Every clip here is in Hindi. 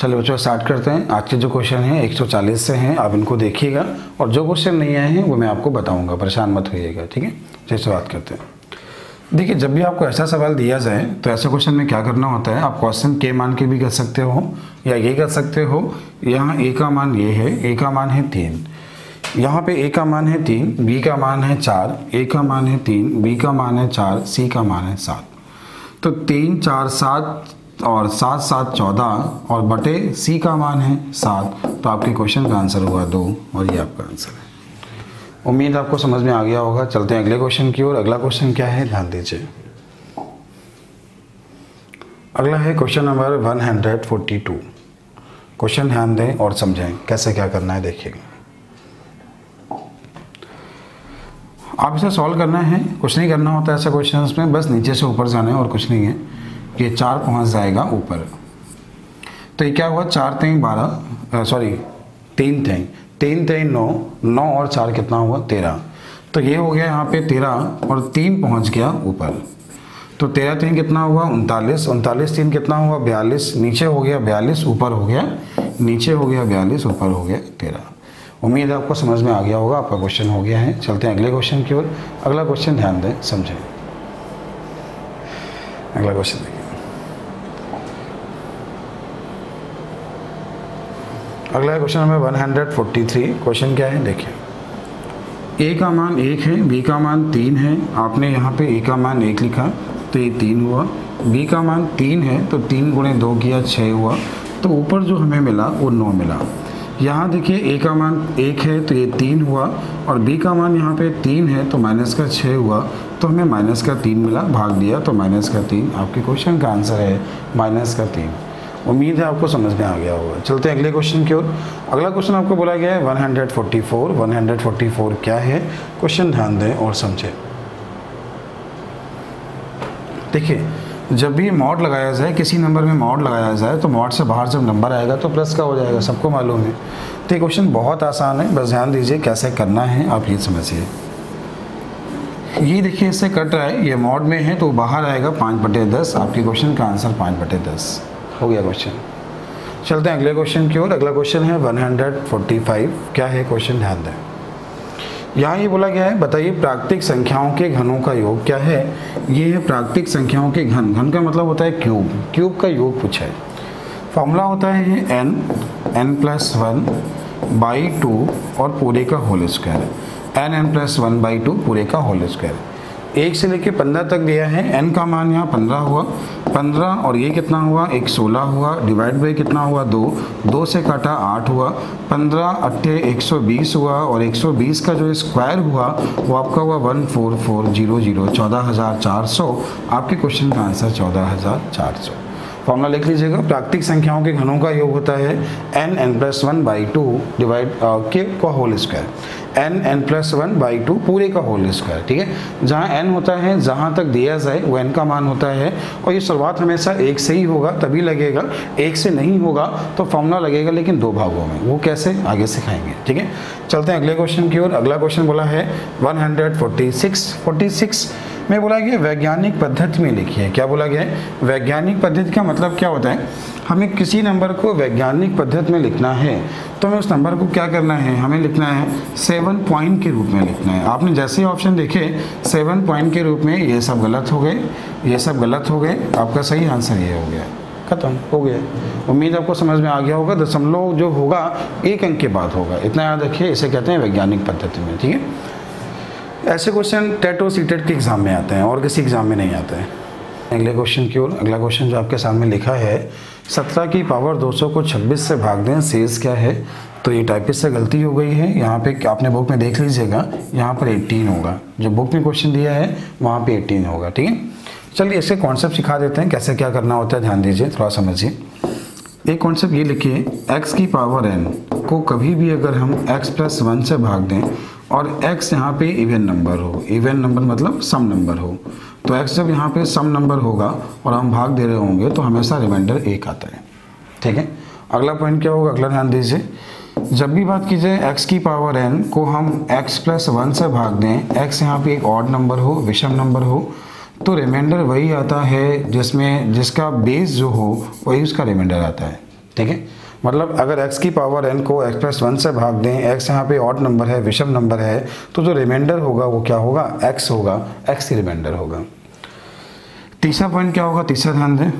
चलिए बच्चों स्टार्ट करते हैं। आज के जो क्वेश्चन हैं 140 से हैं, आप इनको देखिएगा और जो क्वेश्चन नहीं आए हैं वो मैं आपको बताऊंगा, परेशान मत होइएगा, ठीक है। जैसे बात करते हैं, देखिए जब भी आपको ऐसा सवाल दिया जाए तो ऐसे क्वेश्चन में क्या करना होता है, आप क्वेश्चन के मान के भी कर सकते हो या ये कर सकते हो। यहाँ ए का मान ये है, ए का मान है 3, यहाँ पे ए का मान है 3, बी का मान है 4, ए का मान है 3, बी का मान है 4, सी का मान है 7। तो 3 4 7 और 7 7 14 और बटे सी का मान है 7, तो आपके क्वेश्चन का आंसर हुआ 2 और ये आपका आंसर है। उम्मीद आपको समझ में आ गया होगा। चलते हैं अगले क्वेश्चन की ओर। अगला क्वेश्चन क्या है, ध्यान दीजिए। अगला है क्वेश्चन नंबर 142। क्वेश्चन ध्यान दें और समझें कैसे क्या करना है, देखिएगा। आप इसे सॉल्व करना है, कुछ नहीं करना होता ऐसे क्वेश्चंस में, बस नीचे से ऊपर जाना है और कुछ नहीं है। ये 4 पहुंच जाएगा ऊपर, तो ये क्या हुआ, 4 3 12 सॉरी 3 3 9 9 और 4 कितना हुआ 13। तो ये हो गया यहाँ पे 13 और 3 पहुंच गया ऊपर, तो 13 3 कितना हुआ 39, 39 3 कितना हुआ 42, नीचे हो गया 42 ऊपर हो गया, नीचे हो गया 42 ऊपर हो गया 13। उम्मीद है आपको समझ में आ गया होगा, आपका क्वेश्चन हो गया है। चलते हैं अगले क्वेश्चन की ओर। अगला क्वेश्चन ध्यान दें, समझें। अगला क्वेश्चन देखिए। अगला क्वेश्चन नंबर 143। क्वेश्चन क्या है, देखिए। ए का मान 1 है, बी का मान 3 है। आपने यहाँ पे ए का मान 1 लिखा तो ये 3 हुआ, बी का मान 3 है तो 3 गुणे 2 किया 6 हुआ, तो ऊपर जो हमें मिला वो 9 मिला। यहाँ देखिए ए का मान 1 है तो ये 3 हुआ और बी का मान यहाँ पे 3 है तो माइनस का 6 हुआ, तो हमें माइनस का 3 मिला, भाग दिया तो माइनस का 3। आपके क्वेश्चन का आंसर है माइनस का 3। उम्मीद है आपको समझ में आ गया होगा। चलते हैं अगले क्वेश्चन की ओर। अगला क्वेश्चन आपको बोला गया है 144। 144 क्या है, क्वेश्चन ध्यान दें और समझें। देखिए जब भी मॉड लगाया जाए, किसी नंबर में मॉड लगाया जाए, तो मॉड से बाहर जब नंबर आएगा तो प्लस का हो जाएगा, सबको मालूम है। तो ये क्वेश्चन बहुत आसान है, बस ध्यान दीजिए कैसे करना है, आप ये समझिए। ये देखिए इससे कट रहा है, ये मॉड में है तो बाहर आएगा 5/10। आपके क्वेश्चन का आंसर 5/10 हो गया क्वेश्चन। चलते हैं अगले क्वेश्चन की ओर। अगला क्वेश्चन है 145। क्या है क्वेश्चन, ध्यान दें। यहाँ ये बोला गया है, बताइए प्राकृतिक संख्याओं के घनों का योग क्या है। ये है प्राकृतिक संख्याओं के घन, घन का मतलब होता है क्यूब, क्यूब का योग पूछा है। फॉर्मूला होता है n+1/2 और पूरे का होल स्क्वायर, n+1/2 पूरे का होल स्क्वायर। 1 से लेके 15 तक दिया है। n का मान यहाँ 15 हुआ, 15 और ये कितना हुआ, एक 16 हुआ, डिवाइड बाई कितना हुआ 2, 2 से काटा 8 हुआ, 15 8 120 हुआ और 120 का जो स्क्वायर हुआ वो आपका हुआ 14400, 14,400। आपके क्वेश्चन का आंसर 14,400। फॉर्मूला लिख लीजिएगा, प्राकृतिक संख्याओं के घनों का योग होता है n+1/2 डिवाइड के का होल स्क्वायर, n+1/2 पूरे का होल स्क्वायर, ठीक है। जहाँ n होता है, जहाँ तक दिया जाए वो n का मान होता है, और ये शुरुआत हमेशा 1 से ही होगा तभी लगेगा, 1 से नहीं होगा तो फॉर्मूला लगेगा लेकिन 2 भागों में। वो कैसे आगे सिखाएंगे, ठीक है। चलते हैं अगले क्वेश्चन की ओर। अगला क्वेश्चन बोला है 146 में बोला गया वैज्ञानिक पद्धति में लिखिए। क्या बोला गया है, वैज्ञानिक पद्धति का मतलब क्या होता है, हमें किसी नंबर को वैज्ञानिक पद्धति में लिखना है तो हमें उस नंबर को क्या करना है, हमें लिखना है 7 पॉइंट के रूप में लिखना है। आपने जैसे ही ऑप्शन देखे 7 पॉइंट के रूप में, ये सब गलत हो गए, ये सब गलत हो गए, आपका सही आंसर ये हो गया, खत्म हो गया। उम्मीद आपको समझ में आ गया होगा। दशमलव जो होगा 1 अंक के बाद होगा, इतना याद रखिए, इसे कहते हैं वैज्ञानिक पद्धति में, ठीक है। ऐसे क्वेश्चन टेट और सीटेट के एग्जाम में आते हैं और किसी एग्जाम में नहीं आते हैं। अगले क्वेश्चन की ओर। अगला क्वेश्चन जो आपके सामने लिखा है, 17 की पावर 200 को 26 से भाग दें, शेष क्या है। तो ये टाइपिस्ट से गलती हो गई है, यहाँ पे आपने बुक में देख लीजिएगा, यहाँ पर 18 होगा, जो बुक में क्वेश्चन दिया है वहाँ पे 18 होगा, ठीक है। चलिए इसके कॉन्सेप्ट सिखा देते हैं, कैसे क्या करना होता है, ध्यान दीजिए, थोड़ा समझिए। एक कॉन्सेप्ट ये लिखिए, x की पावर n को कभी भी अगर हम x+1 से भाग दें और x यहाँ पे इवन नंबर हो, इवन नंबर मतलब सम नंबर हो, तो x जब यहाँ पे सम नंबर होगा और हम भाग दे रहे होंगे तो हमेशा रिमाइंडर 1 आता है, ठीक है। अगला पॉइंट क्या होगा, अगला ध्यान दीजिए। जब भी बात की जाए x की पावर n को हम x+1 से भाग दें, x यहाँ पे एक ऑड नंबर हो, विषम नंबर हो, तो रिमाइंडर वही आता है जिसका बेस जो हो वही उसका रिमाइंडर आता है, ठीक है। मतलब अगर x की पावर n को x प्लस 1 से भाग दें, x यहाँ पे ऑड नंबर है, विषम नंबर है, तो जो रिमाइंडर होगा वो क्या होगा, x होगा, x ही रिमाइंडर होगा। तीसरा पॉइंट क्या होगा, तीसरा ध्यान दें,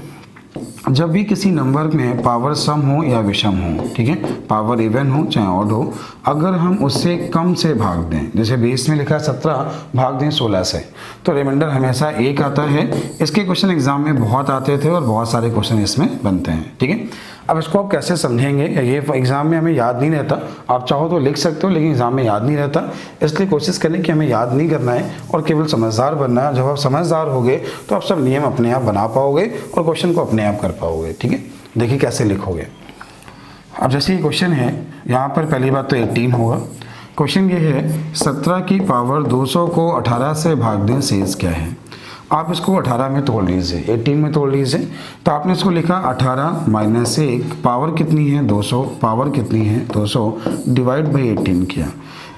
जब भी किसी नंबर में पावर सम हो या विषम हो, ठीक है, पावर इवन हो चाहे ऑड हो, अगर हम उससे कम से भाग दें, जैसे बेस में लिखा है 17 भाग दें 16 से, तो रिमाइंडर हमेशा 1 आता है। इसके क्वेश्चन एग्जाम में बहुत आते थे और बहुत सारे क्वेश्चन इसमें बनते हैं, ठीक है। अब इसको आप कैसे समझेंगे, ये एग्जाम में हमें याद नहीं रहता, आप चाहो तो लिख सकते हो लेकिन एग्जाम में याद नहीं रहता, इसलिए कोशिश करें कि हमें याद नहीं करना है और केवल समझदार बनना है। जब आप समझदार होगे तो आप सब नियम अपने आप बना पाओगे और क्वेश्चन को अपने आप कर पाओगे, ठीक है। देखिए कैसे लिखोगे। अब जैसे ये क्वेश्चन है, यहाँ पर पहली बात तो 18 होगा। क्वेश्चन ये है 17 की पावर 200 को 18 से भाग दें, शेष क्या है। आप इसको 18 में तोड़ लीजिए, 18 में तोड़ लीजिए, तो आपने इसको लिखा 18 माइनस 1, पावर कितनी है 200, पावर कितनी है 200, डिवाइड बाई 18 किया,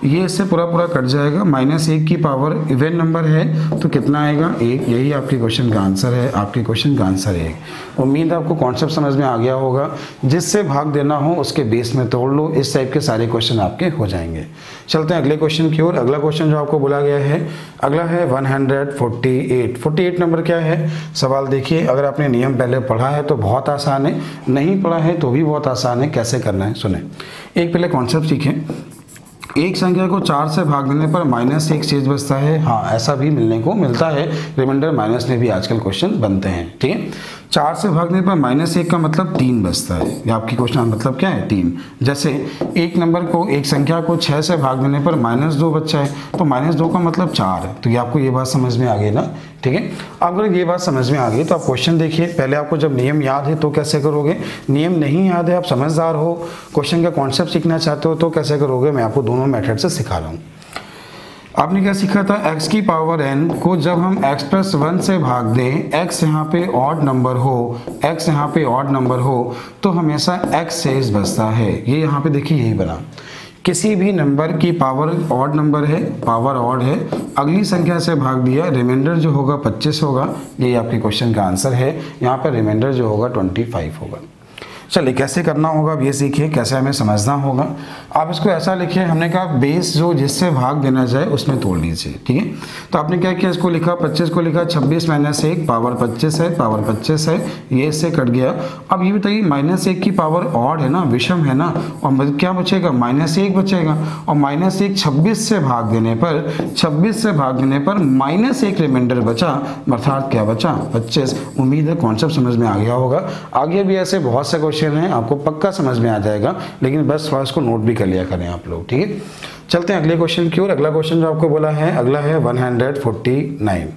ये इससे पूरा पूरा कट जाएगा। -1 की पावर इवन नंबर है तो कितना आएगा 1, यही आपके क्वेश्चन का आंसर है, आपके क्वेश्चन का आंसर है 1। उम्मीद आपको कॉन्सेप्ट समझ में आ गया होगा। जिससे भाग देना हो उसके बेस में तोड़ लो, इस टाइप के सारे क्वेश्चन आपके हो जाएंगे। चलते हैं अगले क्वेश्चन की ओर। अगला क्वेश्चन जो आपको बोला गया है, अगला है 148। 48 नंबर क्या है, सवाल देखिए। अगर आपने नियम पहले पढ़ा है तो बहुत आसान है, नहीं पढ़ा है तो भी बहुत आसान है। कैसे करना है सुने। एक पहले कॉन्सेप्ट सीखें। एक संख्या को 4 से भाग देने पर -1 शेष बचता है। हाँ, ऐसा भी मिलने को मिलता है, रिमाइंडर माइनस में भी आजकल क्वेश्चन बनते हैं, ठीक है। 4 से भागने पर -1 का मतलब 3 बचता है। ये आपकी क्वेश्चन मतलब क्या है 3। जैसे एक नंबर को, एक संख्या को 6 से भाग देने पर -2 बचा है, तो -2 का मतलब 4 है। तो ये आपको ये बात समझ में आ गई ना, ठीक है। अगर ये बात समझ में आ गई तो आप क्वेश्चन देखिए। पहले आपको जब नियम याद है तो कैसे करोगे, नियम नहीं याद है, आप समझदार हो, क्वेश्चन का कॉन्सेप्ट सीखना चाहते हो तो कैसे करोगे, मैं आपको दोनों मेथड से सिखा रहा हूँ। आपने क्या सीखा था, x की पावर n को जब हम x प्लस 1 से भाग दें, x यहाँ पे ऑड नंबर हो, x यहाँ पे ऑड नंबर हो, तो हमेशा x शेष बचता है। ये यहाँ पे देखिए यही बना। किसी भी नंबर की पावर ऑड नंबर है, पावर ऑड है, अगली संख्या से भाग दिया, रिमाइंडर जो होगा 25 होगा। ये आपके क्वेश्चन का आंसर है। यहाँ पर रिमाइंडर जो होगा 25 होगा। चलिए कैसे करना होगा अब ये सीखिए, कैसे हमें समझना होगा। आप इसको ऐसा लिखिए, हमने कहा बेस जो जिससे भाग देना चाहे उसमें तोड़ लीजिए, ठीक है। तो आपने क्या किया, इसको लिखा 25 को लिखा 26 माइनस 1, पावर 25 है, पावर 25 है, ये इससे कट गया। अब ये बताइए -1 की पावर ऑड है ना, विषम है ना, और क्या बचेगा -1 बचेगा, और -1 26 से भाग देने पर, 26 से भाग देने पर -1 रिमाइंडर बचा, अर्थात क्या बचा 25। उम्मीद है कॉन्सेप्ट समझ में आ गया होगा। आगे भी ऐसे बहुत से क्वेश्चन हैं, आपको पक्का समझ में आ जाएगा, लेकिन बस थोड़ा इसको नोट भी कर लिया करें आप लोग, ठीक है। चलते हैं अगले क्वेश्चन की ओर। अगला क्वेश्चन जो आपको बोला है, अगला है 149।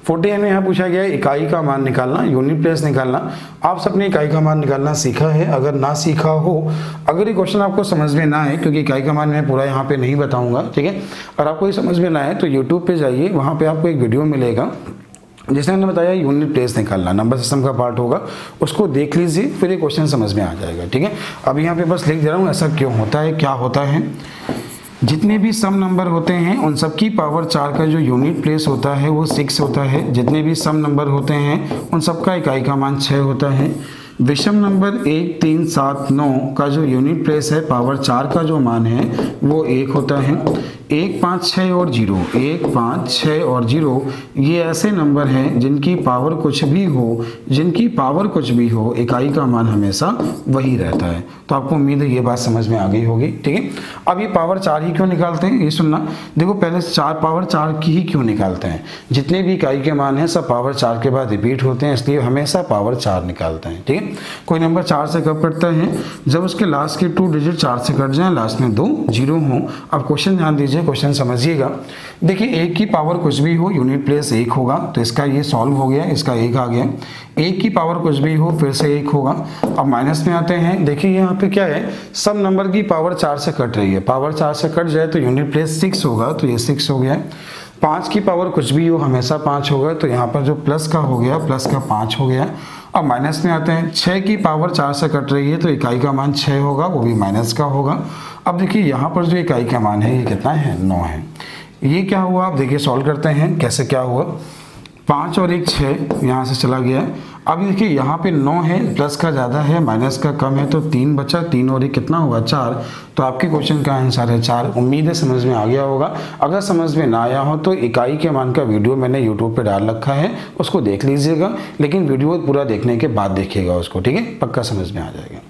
49 में यहाँ पूछा गया है इकाई का मान निकालना, यूनिट प्लेस निकालना। आप सबने इकाई का मान निकालना सीखा है। अगर ना सीखा हो, अगर ये क्वेश्चन आपको समझ में ना आए, क्योंकि इकाई का मान मैं पूरा यहाँ पे नहीं बताऊंगा, ठीक है। अगर आपको ये समझ में ना आए तो यूट्यूब पे जाइए, वहाँ पे आपको एक वीडियो मिलेगा जिसने मैंने बताया यूनिट प्लेस निकालना, नंबर सिस्टम का पार्ट होगा, उसको देख लीजिए, फिर ये क्वेश्चन समझ में आ जाएगा, ठीक है। अब यहाँ पे बस लिख दे रहा हूँ ऐसा क्यों होता है, क्या होता है। जितने भी सम नंबर होते हैं उन सब की पावर 4 का जो यूनिट प्लेस होता है वो 6 होता है। जितने भी सम नंबर होते हैं उन सब का इकाई का मान 6 होता है। विषम नंबर 1, 3, 7, 9 का जो यूनिट प्लेस है, पावर 4 का जो मान है वो 1 होता है। 1, 5, 6 और 0, 1, 5, 6 और 0 ये ऐसे नंबर हैं जिनकी पावर कुछ भी हो, जिनकी पावर कुछ भी हो, इकाई का मान हमेशा वही रहता है। तो आपको उम्मीद है ये बात समझ में आ गई होगी, ठीक है। अब ये पावर 4 ही क्यों निकालते हैं, ये सुनना। देखो पहले पावर 4 की ही क्यों निकालते हैं, जितने भी इकाई के मान हैं सब पावर 4 के बाद रिपीट होते हैं, इसलिए हमेशा पावर 4 निकालते हैं, ठीक है। कोई नंबर 4 से कब कटता है, जब उसके लास्ट के 2 डिजिट 4 से कट जाए, लास्ट में 2 0 हो। अब क्वेश्चन ध्यान दीजिए, क्वेश्चन समझिएगा। देखिए 1 की पावर कुछ भी हो, यूनिट प्लेस 1 होगा, तो इसका ये सॉल्व हो गया, इसका 1 आ गया। 1 की पावर कुछ भी हो, फिर से 1 होगा। अब माइनस में आते हैं, देखिए यहाँ पे क्या है, सब नंबर की पावर 4 से कट रही है, पावर 4 से कट जाए तो यूनिट प्लेस 6 होगा, तो ये 6 हो गया। 5 की पावर कुछ भी हो, हमेशा 5 होगा, तो यहाँ पर जो प्लस का हो गया, प्लस का 5 हो गया। अब माइनस में आते हैं, 6 की पावर 4 से कट रही है, तो इकाई का मान 6 होगा, वो भी माइनस का होगा। अब देखिए यहाँ पर जो इकाई का मान है ये कितना है, 9 है। ये क्या हुआ, आप देखिए सॉल्व करते हैं कैसे क्या हुआ। 5 और 1 6 यहाँ से चला गया। अब देखिए यहाँ पे 9 है, प्लस का ज़्यादा है माइनस का कम है, तो 3 बचा, 3 और 1 कितना हुआ 4। तो आपके क्वेश्चन का आंसर है 4। उम्मीद है समझ में आ गया होगा। अगर समझ में ना आया हो तो इकाई के मान का वीडियो मैंने यूट्यूब पे डाल रखा है, उसको देख लीजिएगा, लेकिन वीडियो पूरा देखने के बाद देखिएगा उसको, ठीक है, पक्का समझ में आ जाएगा।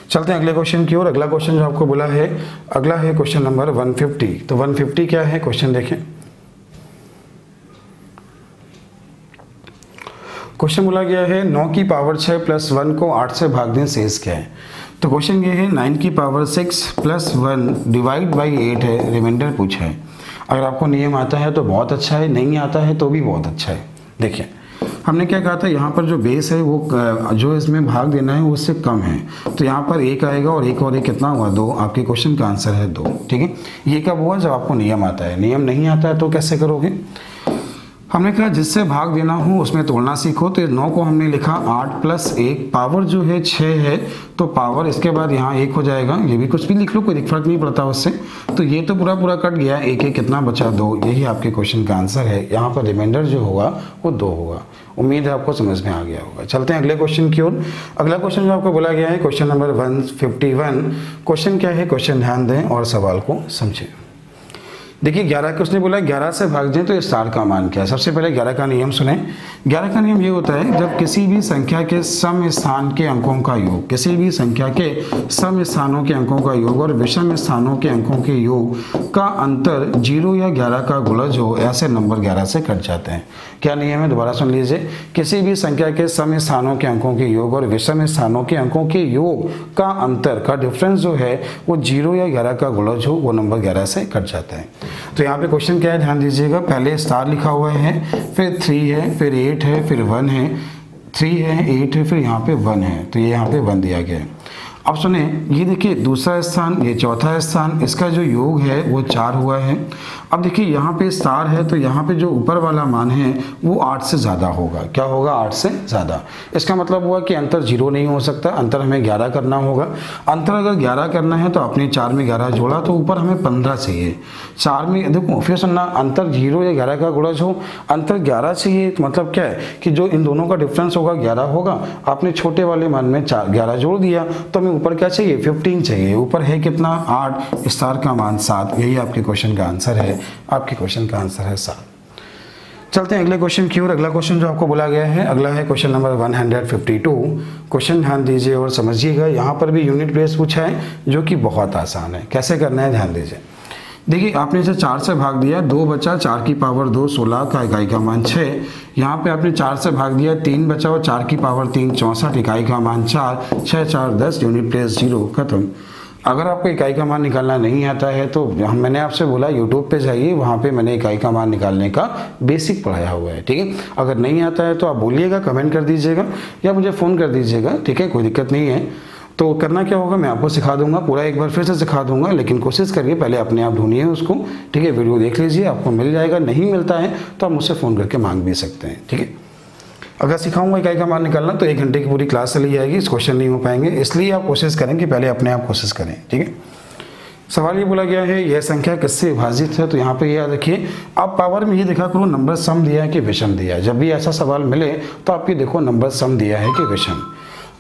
चलते हैं अगले क्वेश्चन की ओर। अगला क्वेश्चन जो आपको बोला है, अगला है क्वेश्चन नंबर 150। तो 150 क्या है क्वेश्चन देखें। क्वेश्चन बोला गया है 9 की पावर 6 प्लस 1 को 8 से भाग दें, शेष क्या है। तो क्वेश्चन ये है 9 की पावर 6 प्लस 1 डिवाइड बाई 8 है, रिमाइंडर पूछा है। अगर आपको नियम आता है तो बहुत अच्छा है, नहीं आता है तो भी बहुत अच्छा है। देखिए हमने क्या कहा था, यहाँ पर जो बेस है वो जो इसमें भाग देना है वो उससे कम है, तो यहाँ पर 1 आएगा और 1 और 1 कितना हुआ 2। आपके क्वेश्चन का आंसर है 2, ठीक है। ये कब हुआ, जब आपको नियम आता है। नियम नहीं आता है तो कैसे करोगे। हमने कहा जिससे भाग देना हो उसमें तोड़ना सीखो। तो 9 को हमने लिखा 8 प्लस 1, पावर जो है 6 है, तो पावर इसके बाद यहाँ 1 हो जाएगा। ये भी कुछ भी लिख लो, कोई फर्क नहीं पड़ता उससे। तो ये तो पूरा पूरा कट गया, 1 1 कितना बचा 2। यही आपके क्वेश्चन का आंसर है। यहाँ पर रिमाइंडर जो होगा वो 2 होगा। उम्मीद है आपको समझ में आ गया होगा। चलते हैं अगले क्वेश्चन की ओर। अगला क्वेश्चन जो आपको बोला गया है क्वेश्चन नंबर 151। क्वेश्चन क्या है, क्वेश्चन ध्यान दें और सवाल को समझें। देखिए 11 के उसने बोला 11 से भाग दें तो स्टार का मान क्या है। सबसे पहले 11 का नियम सुने। 11 का नियम ये होता है, जब किसी भी संख्या के सम स्थान के अंकों का योग, किसी भी संख्या के सम स्थानों के अंकों का योग और विषम स्थानों के अंकों के योग का अंतर 0 या 11 का गुणज हो, ऐसे नंबर 11 से कट जाते हैं। क्या नियम है, दोबारा सुन लीजिए। किसी भी संख्या के सम स्थानों के अंकों के योग और विषम स्थानों के अंकों के योग का अंतर का डिफरेंस जो है वो 0 या 11 का गुणज हो, वो नंबर 11 से कट जाता है। तो यहाँ पे क्वेश्चन क्या है, ध्यान दीजिएगा। पहले स्टार लिखा हुआ है, फिर 3 है, फिर 8 है, फिर 1 है, 3 है, 8 है, फिर यहाँ पे 1 है। तो ये यहाँ पे 1 दिया गया है। अब सुने, ये देखिए दूसरा स्थान, ये चौथा स्थान, इसका जो योग है वो 4 हुआ है। अब देखिए यहाँ पे स्टार है, तो यहाँ पे जो ऊपर वाला मान है वो 8 से ज़्यादा होगा। क्या होगा, 8 से ज़्यादा। इसका मतलब हुआ कि अंतर 0 नहीं हो सकता, अंतर हमें 11 करना होगा। अंतर अगर 11 करना है तो आपने 4 में 11 जोड़ा, तो ऊपर हमें 15 चाहिए। 4 में देखो फिर सुनना, अंतर 0 या 11 का गुणज हो, अंतर 11 चाहिए, तो मतलब क्या है कि जो इन दोनों का डिफरेंस होगा 11 होगा। आपने छोटे वाले मान में 11 जोड़ दिया, तो हमें ऊपर क्या चाहिए, 15 चाहिए। ऊपर है कितना 8, स्टार का मान 7। यही आपके क्वेश्चन का आंसर है। आपके क्वेश्चन का आंसर है 7। चलते हैं अगले क्वेश्चन की ओर। अगला क्वेश्चन जो आपको बोला गया है, अगला है क्वेश्चन नंबर 152। क्वेश्चन ध्यान दीजिए और समझिएगा। यहाँ पर भी यूनिट बेस पूछा है, जो कि बहुत आसान है। कैसे करना है ध्यान दीजिए। देखिए आपने इसे 4 से भाग दिया, 2 बचा, 4 की पावर 2 16 का इकाई का मान 6। यहाँ पे आपने 4 से भाग दिया, 3 बचा और 4 की पावर 3 64 इकाई का मान 4, 6 4 10, यूनिट प्लेस 0, खत्म। अगर आपको इकाई का मान निकालना नहीं आता है तो मैंने आपसे बोला यूट्यूब पे जाइए, वहाँ पे मैंने इकाई का मान निकालने का बेसिक पढ़ाया हुआ है, ठीक है। अगर नहीं आता है तो आप बोलिएगा, कमेंट कर दीजिएगा या मुझे फ़ोन कर दीजिएगा, ठीक है, कोई दिक्कत नहीं है। तो करना क्या होगा, मैं आपको सिखा दूंगा, पूरा एक बार फिर से सिखा दूंगा, लेकिन कोशिश करिए पहले अपने आप ढूंढिए उसको, ठीक है। वीडियो देख लीजिए, आपको मिल जाएगा। नहीं मिलता है तो आप मुझसे फ़ोन करके मांग भी सकते हैं, ठीक है। अगर सिखाऊंगा इकाई का मान निकालना तो 1 घंटे की पूरी क्लास चली जाएगी, इस क्वेश्चन नहीं हो पाएंगे। इसलिए आप कोशिश करें कि पहले अपने आप कोशिश करें, ठीक है। सवाल ये बोला गया है, यह संख्या किससे विभाजित है। तो यहाँ पे याद रखिए, आप पावर में ये देखा करो नंबर सम दिया है कि विषम दिया है। जब भी ऐसा सवाल मिले तो आप ये देखो नंबर सम दिया है कि विषम।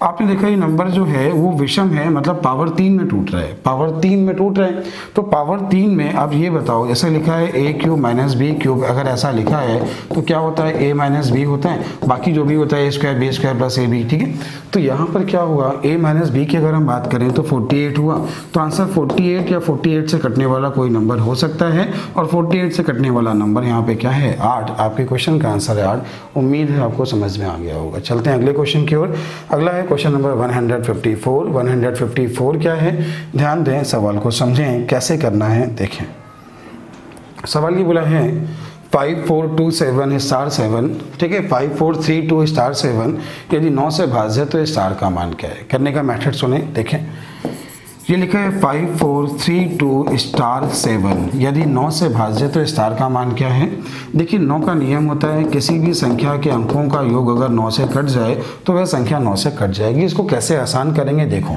आपने देखा ये नंबर जो है वो विषम है, मतलब पावर 3 में टूट रहा है, पावर 3 में टूट रहा है। तो पावर 3 में अब ये बताओ, जैसे लिखा है a cube minus B cube, अगर ऐसा लिखा है तो क्या होता है, a माइनस बी होता है, बाकी जो भी होता है a square B square plus A B, ठीक है। तो यहाँ पर क्या होगा, a माइनस बी की अगर हम बात करें तो 48 हुआ। तो आंसर 48 या 48 से कटने वाला कोई नंबर हो सकता है, और 48 से कटने वाला नंबर यहाँ पे क्या है, 8। आपके क्वेश्चन का आंसर है 8। उम्मीद है आपको समझ में आ गया होगा। चलते हैं अगले क्वेश्चन की ओर। अगला है क्वेश्चन नंबर 154। 154 क्या है, ध्यान दें, सवाल को समझें, कैसे करना है देखें। सवाल ये बोला है 5427 स्टार 7, ठीक है, 5432 स्टार 7 यदि 9 से भाज्य तो स्टार का मान क्या है। करने का मेथड सुने देखें। ये लिखा है 5432 स्टार 7 यदि 9 से भाज्य तो स्टार का मान क्या है। देखिए 9 का नियम होता है, किसी भी संख्या के अंकों का योग अगर 9 से कट जाए तो वह संख्या 9 से कट जाएगी। इसको कैसे आसान करेंगे देखो।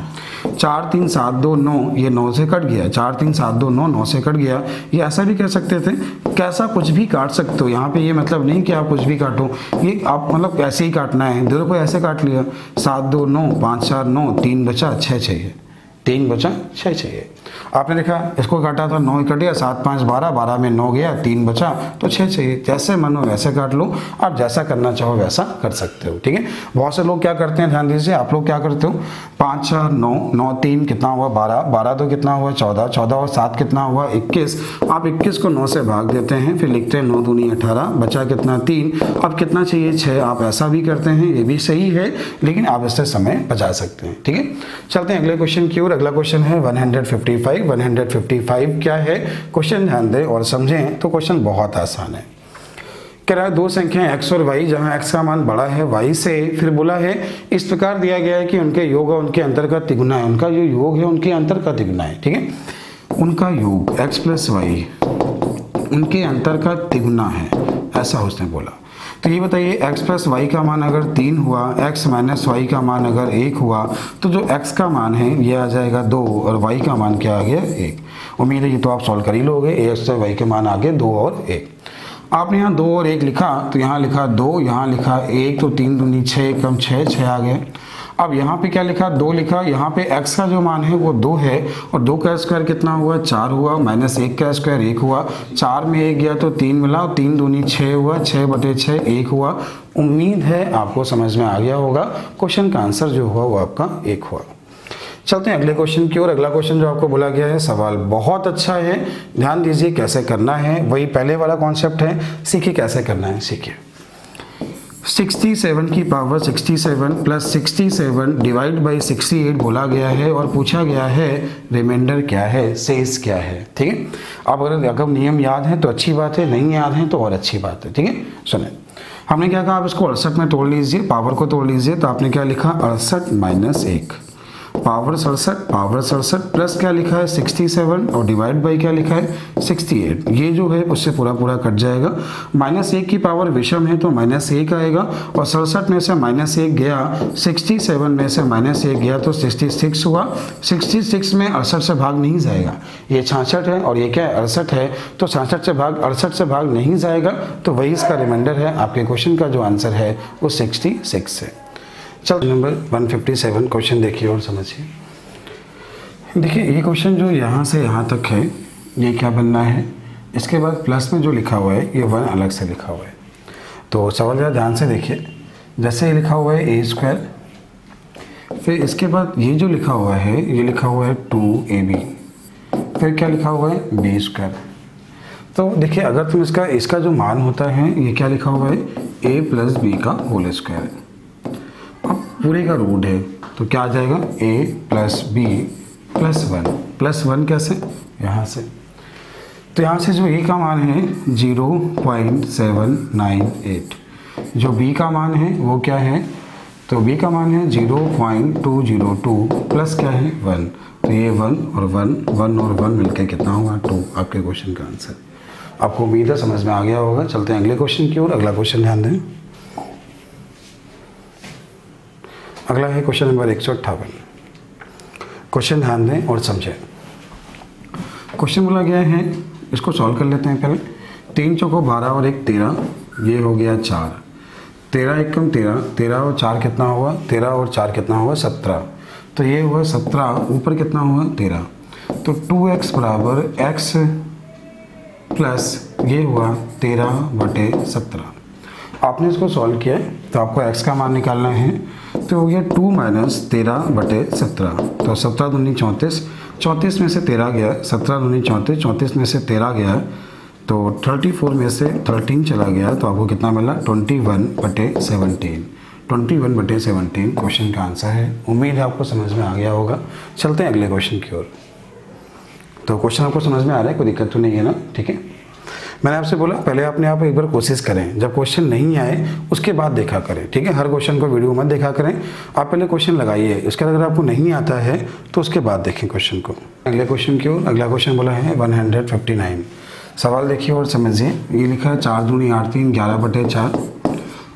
4 3 7 2 9, ये 9 से कट गया, 4 3 7 2 9, 9 से कट गया। ये ऐसा भी कह सकते थे, कैसा कुछ भी काट सकते हो। यहाँ पे ये मतलब नहीं कि आप कुछ भी काटो, ये आप मतलब ऐसे ही काटना है। 2 को ऐसे काट लिया, 7 2 9, 5 4 9, 3 बचा 6 चाहिए, 3 बचा 6 चाहिए। आपने देखा इसको काटा था, 9 कट गया, 7 5 12, 12 में 9 गया, 3 बचा तो 6 चाहिए। जैसे मन हो वैसे काट लो, आप जैसा करना चाहो वैसा कर सकते हो, ठीक है। बहुत से लोग क्या करते हैं, ध्यान दीजिए, आप लोग क्या करते हो, 5 4 9, 9 3 कितना हुआ 12, 12 तो कितना हुआ 14, 14 और 7 कितना हुआ 21। आप 21 को 9 से भाग देते हैं, फिर लिखते हैं 9 दूनी 18, बचा कितना 3। अब कितना चाहिए 6। आप ऐसा भी करते हैं, ये भी सही है, लेकिन आप इससे समय बचा सकते हैं, ठीक है। चलते हैं अगले क्वेश्चन की ओर। अगला क्वेश्चन है 155। 155 क्या है, क्वेश्चन ध्यान दें और समझें तो क्वेश्चन बहुत आसान है। कह रहा है 2 संख्याएं x और y, जहां x का मान बड़ा है y से, फिर बोला है इस प्रकार दिया गया है कि उनके योग और उनके अंतर का तिगुना है। उनका जो योग है उनके अंतर का तिगुना है, ठीक है। उनका योग x प्लस वाई उनके अंतर का तिगुना है, ऐसा उसने बोला। तो ये बताइए x प्लस वाई का मान अगर 3 हुआ, x माइनस वाई का मान अगर 1 हुआ, तो जो x का मान है ये आ जाएगा 2 और y का मान क्या आ गया 1। उम्मीद है ये तो आप सॉल्व कर ही लोगे। x से y के मान आ गए 2 और 1। आपने यहाँ 2 और 1 लिखा, तो यहाँ लिखा 2, यहाँ लिखा 1, तो 3 दूनी 6, कम 6 आ गए। अब यहाँ पे क्या लिखा, 2 लिखा, यहाँ पे x का जो मान है वो 2 है, और 2 का स्क्वायर कितना हुआ 4 हुआ, माइनस 1 का स्क्वायर 1 हुआ, 4 में 1 गया तो 3 मिला, और 3 दूनी 6 हुआ, 6/6 1 हुआ। उम्मीद है आपको समझ में आ गया होगा। क्वेश्चन का आंसर जो हुआ वो आपका 1 हुआ। चलते हैं अगले क्वेश्चन की ओर। अगला क्वेश्चन जो आपको बोला गया है, सवाल बहुत अच्छा है, ध्यान दीजिए कैसे करना है, वही पहले वाला कॉन्सेप्ट है, सीखिए कैसे करना है, सीखिए। 67 की पावर 67 प्लस 67 डिवाइड बाई 68 बोला गया है, और पूछा गया है रिमाइंडर क्या है, शेष क्या है, ठीक है। अब अगर नियम याद है तो अच्छी बात है, नहीं याद है तो और अच्छी बात है, ठीक है। सुने, हमने क्या कहा, आप इसको 68 में तोड़ लीजिए, पावर को तोड़ लीजिए, तो आपने क्या लिखा 68 माइनस 1, पावर 67 प्लस क्या लिखा है 67, और डिवाइड बाई क्या लिखा है 68। ये जो है उससे पूरा कट जाएगा। -1 की पावर विषम है तो -1 आएगा, और 67 में से -1 गया, 67 में से -1 गया तो 66 हुआ। 66 में 68 से भाग नहीं जाएगा, ये 66 है और ये क्या है 68 है, तो 68 से भाग नहीं जाएगा, तो वही इसका रिमाइंडर है। आपके क्वेश्चन का जो आंसर है वो 66 है। चल नंबर 157 क्वेश्चन देखिए और समझिए। देखिए ये क्वेश्चन जो यहाँ से यहाँ तक है, ये क्या बनना है, इसके बाद प्लस में जो लिखा हुआ है ये 1 अलग से लिखा हुआ है। तो सवाल ज़रा ध्यान से देखिए, जैसे ये लिखा हुआ है a², फिर इसके बाद ये जो लिखा हुआ है ये लिखा हुआ है 2ab, फिर क्या लिखा हुआ है b²। तो देखिए अगर तुम इसका जो मान होता है ये क्या लिखा हुआ है a प्लस b का होल स्क्वायर। अब पूरे का रूट है तो क्या आ जाएगा a प्लस b प्लस 1 कैसे, यहाँ से। तो यहाँ से जो a का मान है 0.798, जो b का मान है वो क्या है, तो b का मान है 0.202 प्लस क्या है 1, तो ये 1 और 1 मिलकर कितना हुआ 2। आपके क्वेश्चन का आंसर आपको उम्मीद है समझ में आ गया होगा। चलते हैं अगले क्वेश्चन की ओर। अगला क्वेश्चन ध्यान दें, अगला है क्वेश्चन नंबर 158। क्वेश्चन ध्यान दें और समझें। क्वेश्चन बोला गया है, इसको सॉल्व कर लेते हैं पहले। 3 चौको 12 और 1 13, ये हो गया 4, 13 एकम 13, 13 और 4 कितना हुआ, 13 और 4 कितना हुआ 17, तो ये हुआ 17, ऊपर कितना हुआ 13, तो 2x बराबर x प्लस ये हुआ 13/17। आपने इसको सॉल्व किया तो आपको x का मान निकालना है, तो हो गया 2 माइनस 13/17, तो 17 दूनी 34, 34 में से 13 गया, 17 दूनी 34, 34 में से 13 गया, तो 34 में से 13 चला गया, तो आपको कितना मिला 21/17, 21/17 क्वेश्चन का आंसर है। उम्मीद है आपको समझ में आ गया होगा। चलते हैं अगले क्वेश्चन की ओर। तो क्वेश्चन आपको समझ में आ रहा है, कोई दिक्कत तो नहीं है ना, ठीक है। मैंने आपसे बोला पहले अपने आप एक बार कोशिश करें, जब क्वेश्चन नहीं आए उसके बाद देखा करें, ठीक है। हर क्वेश्चन को वीडियो मत देखा करें, आप पहले क्वेश्चन लगाइए, इसके बाद अगर आपको नहीं आता है तो उसके बाद देखें क्वेश्चन को। अगले क्वेश्चन की ओर। अगला क्वेश्चन बोला है 159। सवाल देखिए और समझिए। ये लिखा है 4 दूनी 8 3 11/4।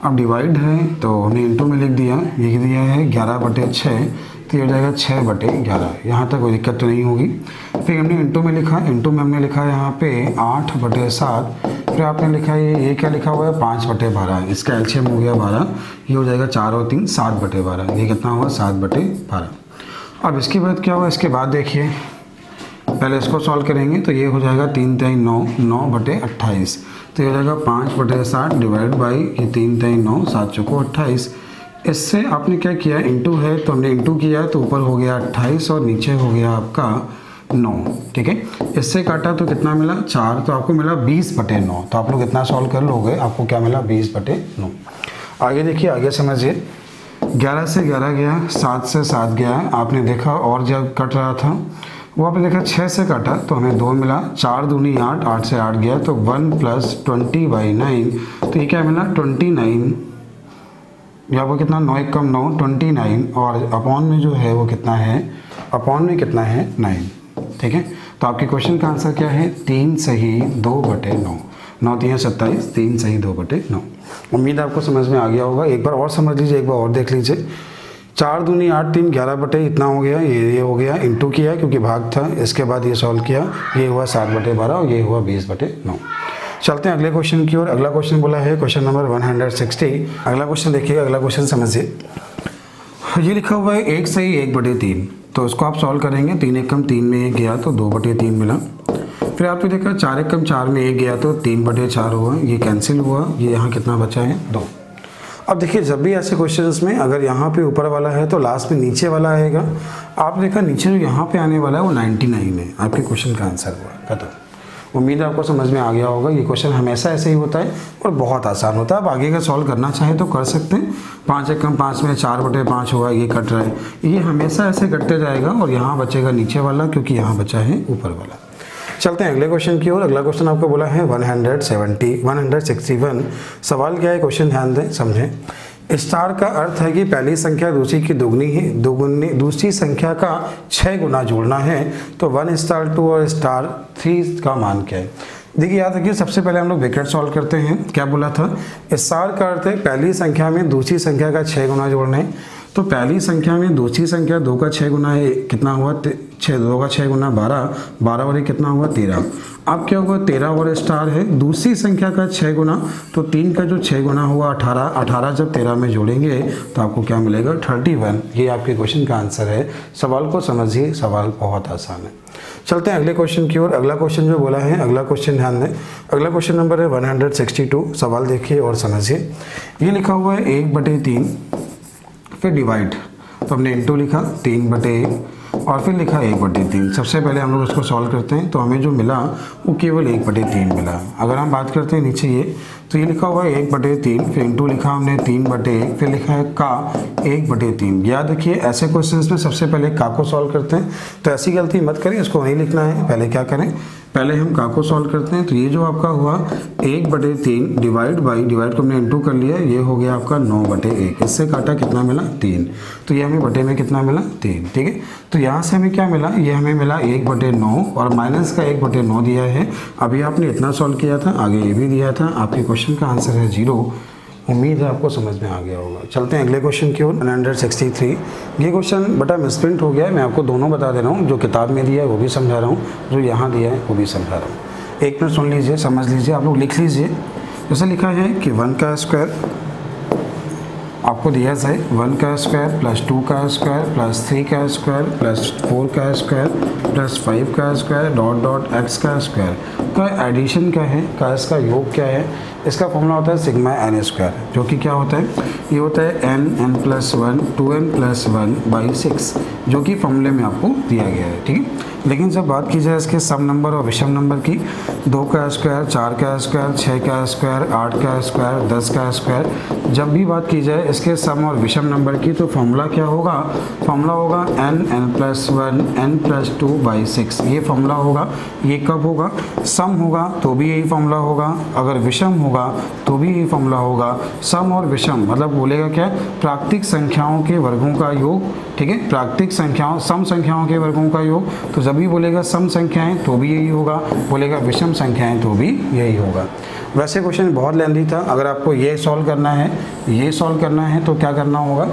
अब डिवाइड है तो हमने इंटू में लिख दिया, लिख दिया है 11/6, तो ये हो जाएगा 6/11। यहाँ तक कोई दिक्कत तो नहीं होगी। फिर हमने इंटू में लिखा, इंटू में हमने लिखा यहाँ पे 8/7। फिर आपने लिखा ये क्या लिखा हुआ है 5/12, इसका एलसीएम हो गया 12, ये हो जाएगा 4 और 3 7/12, ये कितना हुआ 7/12। अब इसके बाद क्या हुआ, इसके बाद देखिए पहले इसको सॉल्व करेंगे तो ये हो जाएगा 3 3 9 9/28, तो ये हो जाएगा 5/7 डिवाइड बाई ये 3 3 9 7 चौको 28। इससे आपने क्या किया, इंटू है तो हमने इंटू किया तो ऊपर हो गया 28 और नीचे हो गया आपका 9, ठीक है। इससे काटा तो कितना मिला 4, तो आपको मिला 20/9। तो आप लोग इतना सॉल्व कर लोगे, आपको क्या मिला 20/9। आगे देखिए, आगे समझिए। 11 से 11 गया, 7 से 7 गया, आपने देखा और जब कट रहा था वो आपने देखा 6 से काटा तो हमें 2 मिला, 4 दूनी 8, 8 से 8 गया तो 1 + 20/9, तो ये क्या मिला 29, या वो कितना 9 1 कम 9 29, और अपॉन में जो है वो कितना है, अपॉन में कितना है 9, ठीक है। तो आपके क्वेश्चन का आंसर क्या है 3 सही 2/9, 9 3 27, 3 सही 2/9। उम्मीद आपको समझ में आ गया होगा। एक बार और समझ लीजिए, एक बार और देख लीजिए। 4 दूनी 8 3 11 इतना हो गया, ये हो गया, इंटू किया क्योंकि भाग था, इसके बाद ये सॉल्व किया, ये हुआ 7/12 और ये हुआ 20/9। चलते हैं अगले क्वेश्चन की ओर। अगला क्वेश्चन बोला है क्वेश्चन नंबर 160। अगला क्वेश्चन देखिएगा, अगला क्वेश्चन समझिए। ये लिखा हुआ है 1 सही 1/3, तो इसको आप सॉल्व करेंगे। 3 1 कम 3 में 1 गया तो 2/3 मिला। फिर आपने देखा 4 1 कम 4 में 1 गया तो 3/4 हुआ, ये कैंसिल हुआ, ये यहाँ कितना बचा है 2। अब देखिए, जब भी ऐसे क्वेश्चंस में अगर यहाँ पे ऊपर वाला है तो लास्ट में नीचे वाला आएगा। आपने देखा नीचे जो यहाँ पे आने वाला है वो 99 है, आपके क्वेश्चन का आंसर हुआ, खत्म। उम्मीद आपको समझ में आ गया होगा। ये क्वेश्चन हमेशा ऐसे ही होता है और बहुत आसान होता है। आप आगे का सॉल्व करना चाहें तो कर सकते हैं। 5 1 कम 5 में 4/5 हुआ, ये कट रहा है, ये हमेशा ऐसे कटते जाएगा और यहाँ बचेगा नीचे वाला क्योंकि यहाँ बचा है ऊपर वाला। चलते हैं अगले क्वेश्चन की ओर। अगला क्वेश्चन आपको बोला है 161। सवाल क्या है, क्वेश्चन ध्यान दें, समझें। स्टार का अर्थ है कि पहली संख्या दूसरी की दुगनी है, दूसरी संख्या का 6 गुना जोड़ना है, तो 1 स्टार 2 और स्टार 3 का मान क्या है। देखिए याद रखिए, सबसे पहले हम लोग ब्रैकेट सॉल्व करते हैं। क्या बोला था, स्टार का अर्थ है पहली संख्या में दूसरी संख्या का 6 गुना जोड़ना है, तो पहली संख्या में दूसरी संख्या 2 का 6 गुना है, कितना हुआ 2 का 6 गुना 12, 12 और कितना हुआ 13। अब क्या हुआ 13 और स्टार है, दूसरी संख्या का 6 गुना, तो 3 का जो 6 गुना हुआ 18, 18 जब 13 में जोड़ेंगे तो आपको क्या मिलेगा 31। ये आपके क्वेश्चन का आंसर है। सवाल को समझिए, सवाल बहुत आसान है। चलते हैं अगले क्वेश्चन की ओर। अगला क्वेश्चन जो बोला है, अगला क्वेश्चन ध्यान दें। अगला क्वेश्चन नंबर है 162। सवाल देखिए और समझिए। ये लिखा हुआ है 1/3, फिर डिवाइड, तो हमने इंटू लिखा 3/1 और फिर लिखा 1/3। सबसे पहले हम लोग उसको सॉल्व करते हैं तो हमें जो मिला वो केवल 1/3 मिला। अगर हम बात करते हैं नीचे ये, तो ये लिखा हुआ है 1/3, फिर इंटू लिखा हमने 3/1, फिर लिखा है का 1/3। याद रखिए, ऐसे क्वेश्चंस में सबसे पहले का को सॉल्व करते हैं, तो ऐसी गलती मत करें, इसको नहीं लिखना है। पहले क्या करें, पहले हम का को सॉल्व करते हैं। तो ये जो आपका हुआ 1/3 डिवाइड बाई, डिवाइड को हमने इंटू कर लिया, ये हो गया आपका 9/1। इससे काटा कितना मिला 3, तो ये हमें बटे में कितना मिला 3, ठीक है। तो यहाँ से हमें क्या मिला, ये हमें मिला 1/9 और माइनस का 1/9 दिया है। अभी आपने इतना सॉल्व किया था, आगे ये भी दिया था। आपके क्वेश्चन का आंसर है 0। उम्मीद है आपको समझ में आ गया होगा। चलते हैं अगले क्वेश्चन की ओर। 163। ये क्वेश्चन बटा मिसप्रिंट हो गया है, मैं आपको दोनों बता दे रहा हूँ। जो किताब में दिया है वो भी समझा रहा हूँ, जो यहाँ दिया है वो भी समझा रहा हूँ। 1 मिनट सुन लीजिए, समझ लीजिए, आप लोग लिख लीजिए। जैसे लिखा है कि 1 का स्क्वायर आपको दिया जाए, 1 का स्क्वायर प्लस 2 का स्क्वायर प्लस 3 का स्क्वायर प्लस 4 का स्क्वायर प्लस 5 का स्क्वायर डॉट डॉट x का स्क्वायर का एडिशन क्या है, का इसका योग क्या है। इसका फॉर्मूला होता है सिग्मा n स्क्वायर, जो कि क्या होता है, ये होता है n+1 2n+1/6, जो कि फॉर्मूले में आपको दिया गया है, ठीक है। लेकिन जब बात की जाए इसके सम नंबर और विषम नंबर की, 2 का स्क्वायर, 4 का स्क्वायर, 6 का स्क्वायर, 8 का स्क्वायर, 10 का स्क्वायर, जब भी बात की जाए इसके सम और विषम नंबर की, तो फॉर्मूला क्या होगा, फॉर्मूला होगा n+1 n+2/6। ये फॉर्मूला होगा। ये कब होगा, सम होगा तो भी यही फॉर्मूला होगा, अगर विषम होगा तो भी यही फॉर्मूला होगा। सम और विषम मतलब बोलेगा क्या, प्राकृतिक संख्याओं के वर्गों का योग, ठीक है, प्राकृतिक संख्याओं, सम संख्याओं के वर्गों का योग। तो जब भी बोलेगा सम संख्याएं तो भी यही होगा, बोलेगा विषम संख्याएं तो भी यही होगा। वैसे क्वेश्चन बहुत लेंथी था, अगर आपको ये सॉल्व करना है, ये सॉल्व करना है तो क्या करना होगा,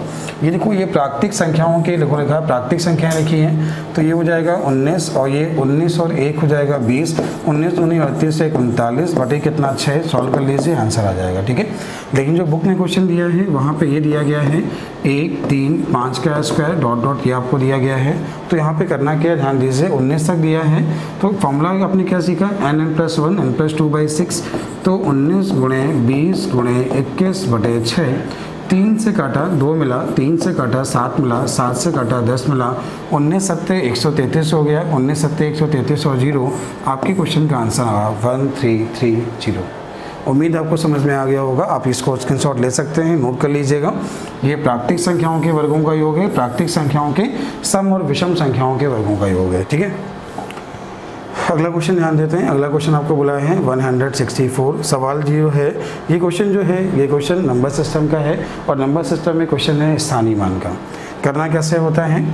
ये देखो ये प्राकृतिक संख्याओं के लिखो लिखा प्राकृतिक संख्याएं लिखी हैं, तो ये हो जाएगा 19 और ये 19 और 1 हो जाएगा 20, 19 19 38 से 39 बटे कितना 6, सॉल्व कर लीजिए आंसर आ जाएगा, ठीक है। लेकिन जो बुक ने क्वेश्चन दिया है वहाँ पे ये दिया गया है 1 3 5 का स्क्वायर डॉट डॉट ये आपको दिया गया है, तो यहाँ पे करना क्या है ध्यान दीजिए, 19 तक दिया है तो फॉर्मूला आपने क्या सीखा n+1 n+2/6, तो 19 गुणे 20 गुणे 21 बटे 6, 3 से काटा 2 मिला, 3 से काटा 7 मिला, 7 से काटा 10 मिला, 19 7 133 हो गया, 19 7 133 और 0 आपके क्वेश्चन का आंसर आया 1330। उम्मीद आपको समझ में आ गया होगा, आप इसको स्क्रीनशॉट ले सकते हैं, नोट कर लीजिएगा। ये प्राकृतिक संख्याओं के वर्गों का योग है, प्राकृतिक संख्याओं के सम और विषम संख्याओं के वर्गों का योग है, ठीक है। अगला क्वेश्चन ध्यान देते हैं। अगला क्वेश्चन आपको बोला है 164, सवाल जो है ये क्वेश्चन जो है ये क्वेश्चन नंबर सिस्टम का है और नंबर सिस्टम में क्वेश्चन है स्थानीय मान का। करना कैसे होता है,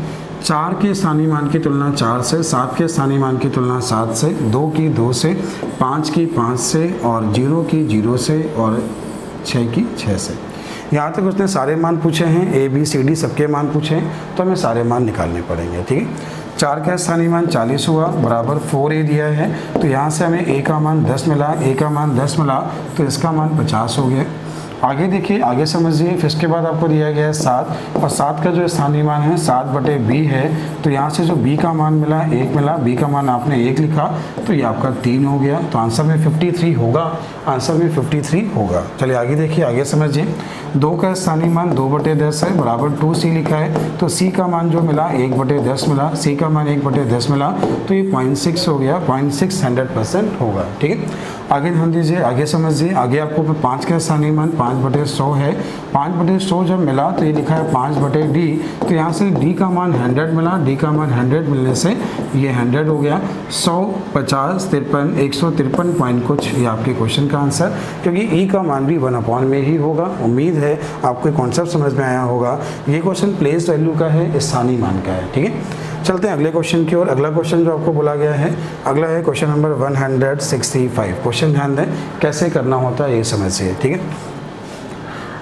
4 के स्थानीय मान की तुलना 4 से, 7 के स्थानीय मान की तुलना 7 से, 2 की 2 से, 5 की 5 से और 0 की 0 से और 6 की 6 से। यहाँ तक उसने सारे मान पूछे हैं, ABCD सबके मान पूछे हैं, तो हमें सारे मान निकालने पड़ेंगे, ठीक है। 4 का स्थानीय मान 40 हुआ बराबर 4A दिया है, तो यहाँ से हमें A का मान 10 मिला, A का मान 10 मिला तो इसका मान 50 हो गया। आगे देखिए, आगे समझिए, फिर इसके बाद आपको दिया गया है 7 और 7 का जो स्थानीय मान है 7/B है, तो यहाँ से जो B का मान मिला 1 मिला, B का मान आपने 1 लिखा तो ये आपका 3 हो गया, तो आंसर में 53 होगा, आंसर में 53 होगा। चलिए आगे देखिए, आगे समझिए, 2 का स्थानीय मान 2/10 है बराबर 2C लिखा है, तो C का मान जो मिला 1/10 मिला, C का मान 1/10 मिला तो ये 0.6 हो गया, 0.6 100% होगा, ठीक है। आगे ध्यान दीजिए, आगे समझिए, आगे आपको 5 का स्थानीय मान 5/100 है, 5/100 जब मिला तो ये लिखा है 5/D, तो यहाँ से D का मान 100 मिला, D का मान 100 मिलने से ये 100 हो गया, 100 50 53 153 पॉइंट कुछ ये आपके क्वेश्चन का आंसर, क्योंकि E का मान भी 1/में में ही होगा। उम्मीद है आपको कॉन्सेप्ट समझ में आया होगा। ये क्वेश्चन प्लेस वैल्यू का है, स्थानीय मान का है, ठीक है। चलते हैं अगले क्वेश्चन की ओर। अगला क्वेश्चन जो आपको बोला गया है, अगला है क्वेश्चन नंबर 165। क्वेश्चन ध्यान दें कैसे करना होता है ये समझिए, ठीक है।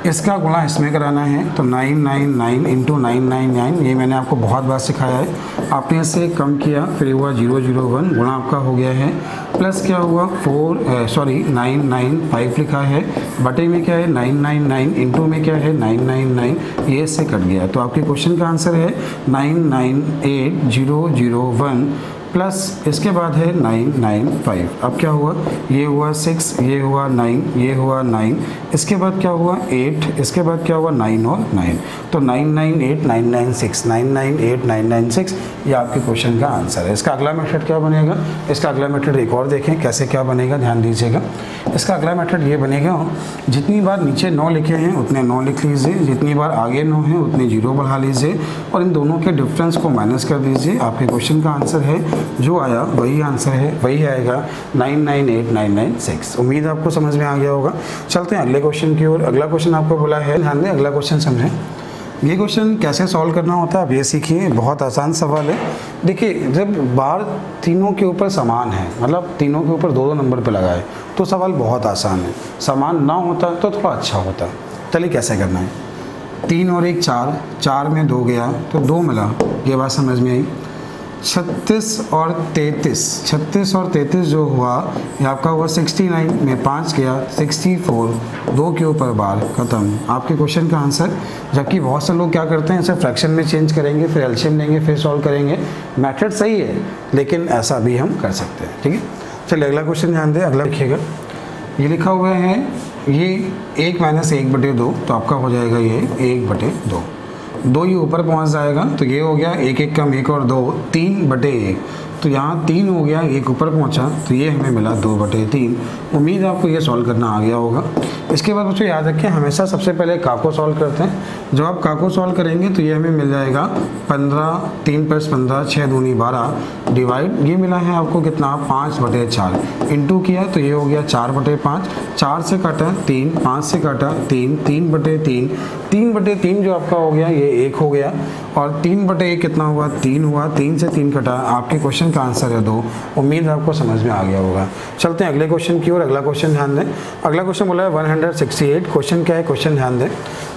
इसका गुणा इसमें कराना है, तो 999 इंटू 999 ये मैंने आपको बहुत बार सिखाया है। आपने इसे कम किया, फिर हुआ 001, गुणा आपका हो गया है, प्लस क्या हुआ 995 लिखा है, बटे में क्या है 999, इंटू में क्या है 999, ये इससे कट गया, तो आपके क्वेश्चन का आंसर है 998001 प्लस इसके बाद है 995। अब क्या हुआ, ये हुआ 6, ये हुआ 9, ये हुआ 9, इसके बाद क्या हुआ 8, इसके बाद क्या हुआ 9 और 9, तो 998996 998996 ये आपके क्वेश्चन का आंसर है। इसका अगला मेथड क्या बनेगा, इसका अगला मेथड एक और देखें कैसे क्या बनेगा, ध्यान दीजिएगा। इसका अगला मेथड ये बनेगा, जितनी बार नीचे 9 लिखे हैं उतने 9 लिख लीजिए, जितनी बार आगे 9 है उतने 0 बढ़ा लीजिए और इन दोनों के डिफरेंस को माइनस कर दीजिए। आपके क्वेश्चन का आंसर है जो आया वही आंसर है, वही आएगा 998996। उम्मीद आपको समझ में आ गया होगा। चलते हैं अगले क्वेश्चन की ओर। अगला क्वेश्चन आपको बोला है, ध्यान दें अगला क्वेश्चन समझें। ये क्वेश्चन कैसे सॉल्व करना होता है आप ये सीखिए, बहुत आसान सवाल है। देखिए जब बार तीनों के ऊपर समान है, मतलब तीनों के ऊपर 2-2 नंबर पे लगाए तो सवाल बहुत आसान है। समान ना होता तो थोड़ा अच्छा होता। चलिए कैसे करना है, 3 और 1 4, 4 में 2 गया तो 2 मिला, ये बात समझ में आई। 36 और 33 जो हुआ ये आपका हुआ 69 में 5 गया 64, 2 के ऊपर बार खत्म, आपके क्वेश्चन का आंसर। जबकि बहुत से लोग क्या करते हैं, इसे फ्रैक्शन में चेंज करेंगे, फिर एलसीएम लेंगे, फिर सॉल्व करेंगे। मेथड सही है लेकिन ऐसा भी हम कर सकते हैं, ठीक है। चलिए अगला क्वेश्चन ध्यान दें। अगला लिखिएगा, ये लिखा हुआ है ये 1 - 1/2, तो आपका हो जाएगा ये 1/2, 2 ये ऊपर पहुंच जाएगा तो ये हो गया 1 1 कम 1 और 2 3/1, तो यहाँ 3 हो गया, 1 ऊपर पहुंचा तो ये हमें मिला 2/3। उम्मीद आपको ये सॉल्व करना आ गया होगा। इसके बाद बच्चों याद रखें, हमेशा सबसे पहले का को सॉल्व करते हैं। जब आप का को सॉल्व करेंगे तो ये हमें मिल जाएगा 15, 3 + 15 6 दूनी 12 डिवाइड, ये मिला है आपको कितना 5/4, इंटू किया तो ये हो गया 4/5, 4 से काटा 3, 5 से काटा 3, 3/3, 3/3 जो आपका हो गया ये 1 हो गया और 3/a कितना हुआ, 3 हुआ, 3 से 3 कटा, आपके क्वेश्चन का आंसर है 2। उम्मीद आपको समझ में आ गया होगा। चलते हैं अगले क्वेश्चन की ओर। अगला क्वेश्चन ध्यान दें। अगला क्वेश्चन बोला है 168। क्वेश्चन क्या है, क्वेश्चन ध्यान दें।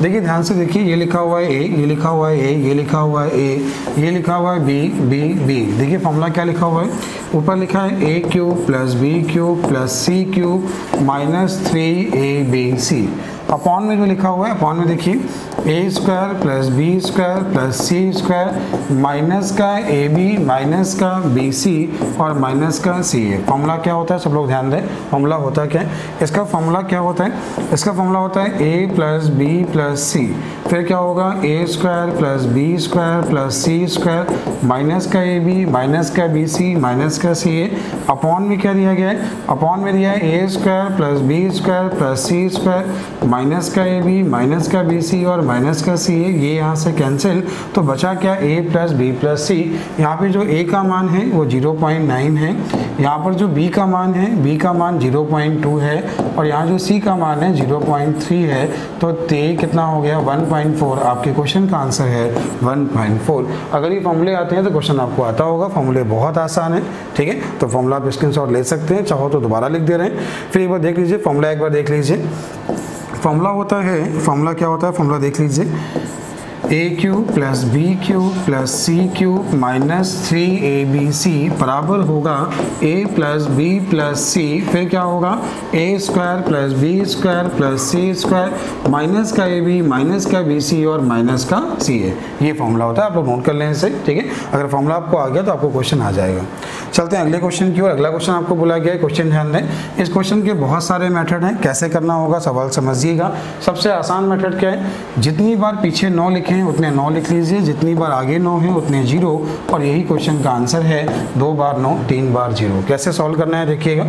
देखिए ध्यान से देखिए, ये लिखा हुआ है ए, ये लिखा हुआ है ए, ये लिखा हुआ है ए, ये लिखा हुआ है बी, बी, बी। देखिए फॉर्मूला क्या लिखा हुआ है, ऊपर लिखा है A cube plus B cube plus C cube minus 3abc। Upon में जो लिखा हुआ है, अपॉन में देखिए A square plus B square plus C square minus का ए बी माइनस का बी सी और माइनस का सी ए। फॉर्मूला क्या होता है, सब लोग ध्यान दें। फॉर्मूला होता क्या है, इसका फॉर्मूला क्या होता है, इसका फॉर्मूला होता है A plus B plus C, फिर क्या होगा A square plus B square plus C square minus का ए बी माइनस का बी सी माइनस का सी ए। अपॉन में क्या दिया गया है, अपॉन में दिया है A square plus B square plus C square minus का ए बी माइनस का बी सी और माइनस का सी ए। ये यहाँ से कैंसिल, तो बचा क्या, ए प्लस बी प्लस सी। यहाँ पे जो ए का मान है वो 0.9 है, यहाँ पर जो बी का मान है, बी का मान 0.2 है और यहाँ जो सी का मान है 0.3 है। तो ते कितना हो गया, 1.4। आपके क्वेश्चन का आंसर है 1.4। अगर ये फॉर्मूले आते हैं तो क्वेश्चन आपको आता होगा। फॉर्मूले बहुत आसान है, ठीक है। तो फॉर्मूला आप स्क्रीनशॉट ले सकते हैं, चाहो तो दोबारा लिख दे रहे हैं। फिर एक बार देख लीजिए फॉर्मूला, एक बार देख लीजिए। फॉर्मूला होता है, फॉर्मूला क्या होता है, फॉर्मूला देख लीजिए, A cube plus B cube plus C cube minus 3abc बराबर होगा A plus B plus C, फिर क्या होगा A square plus B square plus C square minus का ए बी माइनस का बी सी और माइनस का सी ए। ये फॉर्मूला होता है, आप लोग नोट कर लें इसे, ठीक है। अगर फॉर्मूला आपको आ गया तो आपको क्वेश्चन आ जाएगा। चलते हैं अगले क्वेश्चन की ओर। अगला क्वेश्चन आपको बोला गया है, क्वेश्चन ध्यान दें। इस क्वेश्चन के बहुत सारे मेथड हैं, कैसे करना होगा सवाल समझिएगा। सबसे आसान मेथड क्या है, जितनी बार पीछे 9 लिखे हैं उतने 9 लिख लीजिए, जितनी बार आगे 9 है उतने 0 और यही क्वेश्चन का आंसर है। 2 बार 9 3 बार 0। कैसे सॉल्व करना है देखिएगा।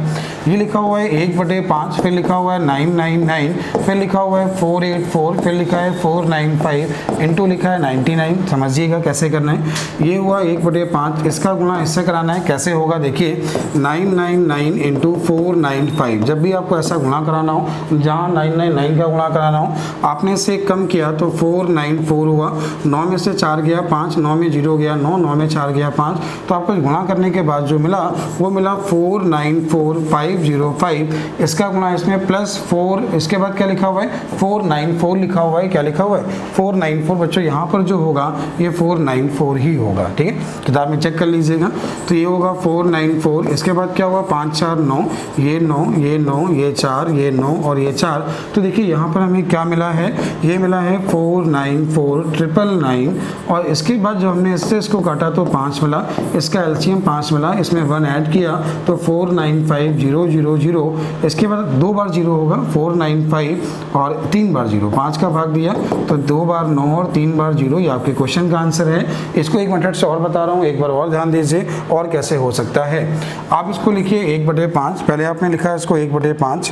ये लिखा हुआ है 1/5, फिर लिखा हुआ है 999, फिर लिखा हुआ है 484, फिर लिखा है 495 इंटू लिखा है 99। समझिएगा कैसे करना है। ये हुआ 1/5, इसका गुणा इससे कराना है। कैसे होगा देखिए, 999 इंटू 495। जब भी आपको ऐसा गुणा कराना हो, जहाँ 999 का गुणा कराना हो, आपने इससे कम किया तो 494 हुआ। 9 में से 4 गया 5, 9 में 0 गया 9, 9 में 4 गया 5। तो आपको गुणा करने के बाद जो मिला वो मिला 494505। इसका गुणा इसमें प्लस 4, इसके बाद क्या लिखा हुआ है 494 लिखा हुआ है। क्या लिखा हुआ है 494। बच्चों यहाँ पर जो होगा ये 494 ही होगा, ठीक है। किताब में चेक कर लीजिएगा। तो ये होगा 494। इसके बाद क्या हुआ 5 4 9, ये 9 ये 9 ये 4 ये 9 और ये 4। तो देखिए यहाँ पर हमें क्या मिला है, ये मिला है 494999 और इसके बाद जो हमने इससे इसको काटा तो 5 मिला, इसका एलसीएम 5 मिला, इसमें 1 ऐड किया तो 495000। इसके बाद 2 बार 0 होगा 495 और 3 बार 0, 5 का भाग दिया तो 2 बार 9 और 3 बार 0। ये आपके क्वेश्चन का आंसर है। इसको एक मेथड से और बता रहा हूँ, एक बार और ध्यान दीजिए और कैसे हो सकता है। आप इसको लिखिए 1/5। पहले आपने लिखा है इसको 1/5,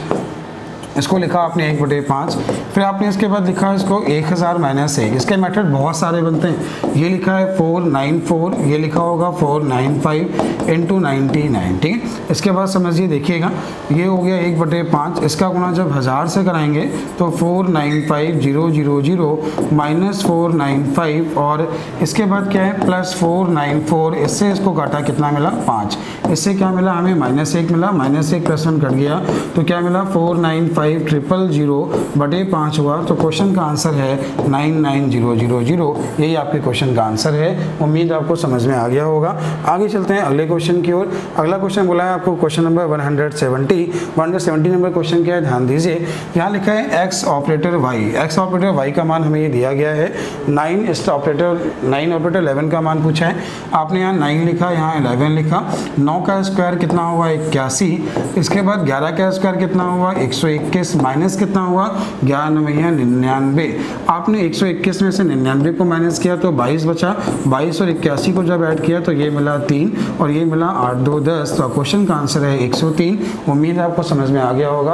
इसको लिखा आपने 1/5, फिर आपने इसके बाद लिखा इसको 1000 माइनस 1। इसके मेथड बहुत सारे बनते हैं। ये लिखा है 494, ये लिखा होगा 495 इंटू 99, ठीक है। इसके बाद समझिए देखिएगा, ये हो गया 1/5। इसका गुणा जब 1000 से कराएंगे तो 495000 माइनस 495 और इसके बाद क्या है प्लस 494। इससे इसको काटा कितना मिला 5। इससे क्या मिला हमें -1 मिला, -1 प्लस 1 कट गया तो क्या मिला 495,000/5 हुआ। तो क्वेश्चन का आंसर है 99000। यही आपके क्वेश्चन का आंसर है। उम्मीद आपको समझ में आ गया होगा। आगे चलते हैं अगले क्वेश्चन की ओर। अगला क्वेश्चन बोला है आपको क्वेश्चन नंबर 170 नंबर क्वेश्चन क्या है ध्यान दीजिए। यहाँ लिखा है x operator y। x operator y का मान हमें ये दिया गया है 9 ऑपरेटर 11 का मान पूछा है। आपने यहाँ 9 लिखा, यहाँ 11 लिखा। 9 का स्क्वायर कितना हुआ 81। इसके बाद 11 का स्क्वायर कितना हुआ 121 माइनस कितना हुआ 99। आपने 121 में से 99 को माइनस किया तो 22 बचा। 22 और 81 को जब ऐड किया तो ये मिला 3 और ये मिला 8 2 10। तो क्वेश्चन का आंसर है 103। उम्मीद आपको समझ में आ गया होगा।